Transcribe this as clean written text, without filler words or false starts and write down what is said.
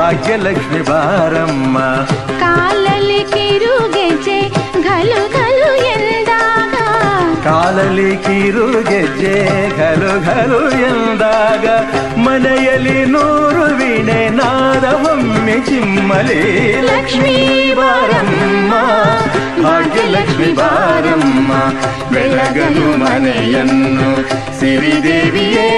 ಭಾಗ್ಯಲಕ್ಷ್ಮಿ ಬಾರಮ್ಮ. ಕಾಲಲ್ಲಿ ಕಿರುಗೆಜ್ಜೆ ಘಲು ಘಲು ಎಂದಾಗ, ಕಾಲಲ್ಲಿ ಕಿರುಗೆಜ್ಜೆ ಘಲು ಘಲು ಎಂದಾಗ, ಮನೆಯಲ್ಲಿ 100 ವೀಣೆ ನಾದವೊಮ್ಮೆ ಚಿಮ್ಮಲಿ. ಲಕ್ಷ್ಮೀ ಬಾರಮ್ಮ, ಭಾಗ್ಯಲಕ್ಷ್ಮಿ ಬಾರಮ್ಮ, ಬೆಳಗಲು ಮನೆಯನ್ನು ಸಿರಿದೇವಿಯೇ